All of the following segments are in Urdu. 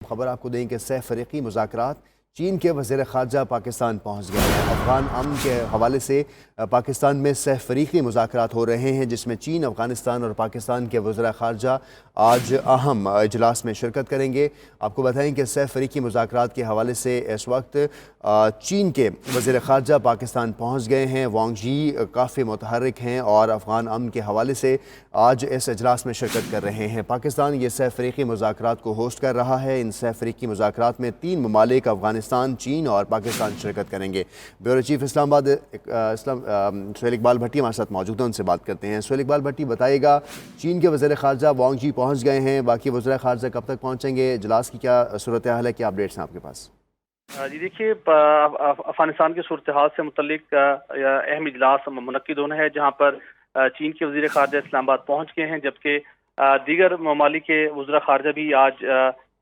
خبر آپ کو دیں کہ سہ فریقی مذاکرات چین کے وزیر خارجہ پاکستان پہنچ گئے ہیں۔ افغان امن کے حوالے سے پاکستان میں سہ فریقی مذاکرات ہو رہے ہیں، جس میں چین، افغانستان اور پاکستان کے وزراء خارجہ آج اہم اجلاس میں شرکت کریں گے۔ آپ کو بتائیں کہ سہ فریقی مذاکرات کے حوالے سے اس وقت چین کے وزیر خارجہ پاکستان پہنچ گئے ہیں۔ وانگ یی کافی متحرک ہیں اور افغان امن کے حوالے سے آج اس اجلاس میں شرکت کر رہے ہیں۔ پاکستان یہ سہ فریقی مذاکرات کو ہوسٹ کر رہا ہے۔ ان سہ فریقی مذاکرات میں 3 ممالک افغانستان، چین اور پاکستان شرکت کریں گے۔ بیورو چیف اسلام آباد سہیل اقبال بھٹی ہمارے ساتھ موجود ہیں، ان سے بات کرتے ہیں۔ سہیل اقبال بھٹی، بتائیے گا، چین کے وزیر خارجہ وانگ یی پہنچ گئے ہیں، باقی وزراء خارجہ کب تک پہنچیں گے؟ اجلاس کی کیا صورتحال ہے، کیا اپڈیٹس ہیں آپ کے پاس؟ جی دیکھیے، افغانستان کی صورتحال سے متعلق اہم اجلاس منعقد ہونا ہے، جہاں پر چین کے وزیر خارجہ اسلام آباد پہنچ گئے ہیں، جبکہ دیگر ممالک کے وزراء خارجہ بھی آج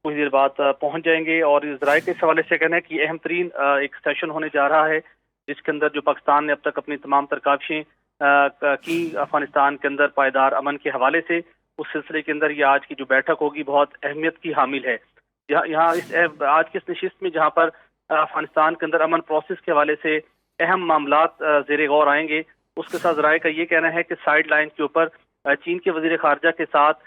کچھ دیر بعد پہنچ جائیں گے۔ اور ذرائع کے اس حوالے سے کہنا ہے کہ اہم ترین ایک سیشن ہونے جا رہا ہے، جس کے اندر جو پاکستان نے اب تک اپنی تمام تر کاوشیں کی افغانستان کے اندر پائیدار امن کے حوالے سے، اس سلسلے کے اندر یہ آج کی جو بیٹھک ہوگی بہت اہمیت کی حامل ہے۔ یہاں آج کی اس نشست میں جہاں پر افغانستان کے اندر امن پروسیس کے حوالے سے اہم معاملات زیر غور آئیں گے، اس کے ساتھ ذرائع کا یہ کہنا ہے کہ سائیڈ لائن کے اوپر چین کے وزیر خارجہ کے ساتھ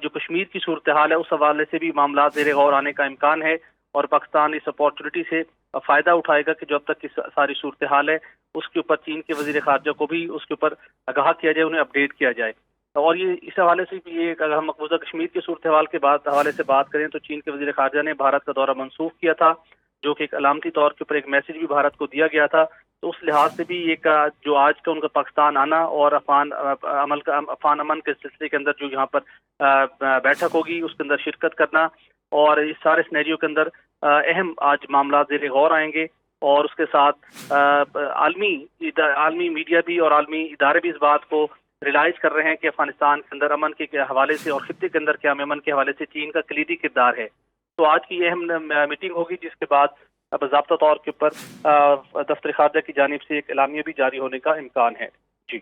جو کشمیر کی صورتحال ہے اس حوالے سے بھی معاملات زیر غور آنے کا امکان ہے، اور پاکستان اس اپارچونٹی سے فائدہ اٹھائے گا کہ جو اب تک کی ساری صورتحال ہے اس کے اوپر چین کے وزیر خارجہ کو بھی اس کے اوپر آگاہ کیا جائے، انہیں اپڈیٹ کیا جائے۔ اور یہ اس حوالے سے بھی یہ اگر ہم مقبوضہ کشمیر کی صورتحال کے حوالے سے بات کریں تو چین کے وزیر خارجہ نے بھارت کا دورہ منسوخ کیا تھا، جو کہ ایک علامتی طور کے اوپر ایک میسج بھی بھارت کو دیا گیا تھا۔ تو اس لحاظ سے بھی ایک جو آج کا ان کا پاکستان آنا اور افغان امن کے سلسلے کے اندر جو یہاں پر بیٹھک ہوگی اس کے اندر شرکت کرنا، اور اس سارے سینیریو کے اندر اہم آج معاملات زیر غور آئیں گے۔ اور اس کے ساتھ عالمی میڈیا بھی اور عالمی ادارے بھی اس بات کو ریلائز کر رہے ہیں کہ افغانستان کے اندر امن کے حوالے سے اور خطے کے اندر قیام امن کے حوالے سے چین کا کلیدی کردار ہے۔ تو آج کی یہ اہم میٹنگ ہوگی، جس کے بعد باضابطہ طور کے اوپر دفتر خارجہ کی جانب سے ایک اعلامیہ بھی جاری ہونے کا امکان ہے۔ جی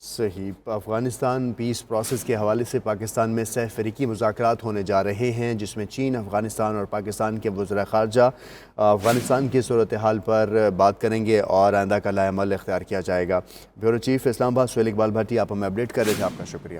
صحیح۔ افغانستان پیس پروسیس کے حوالے سے پاکستان میں سہ فریقی مذاکرات ہونے جا رہے ہیں، جس میں چین، افغانستان اور پاکستان کے وزراء خارجہ افغانستان کی صورتحال پر بات کریں گے اور آئندہ کا لائحہ عمل اختیار کیا جائے گا۔ بیورو چیف اسلام آباد سہیل اقبال بھٹی، آپ ہمیں اپڈیٹ کر رہے تھے، آپ کا شکریہ۔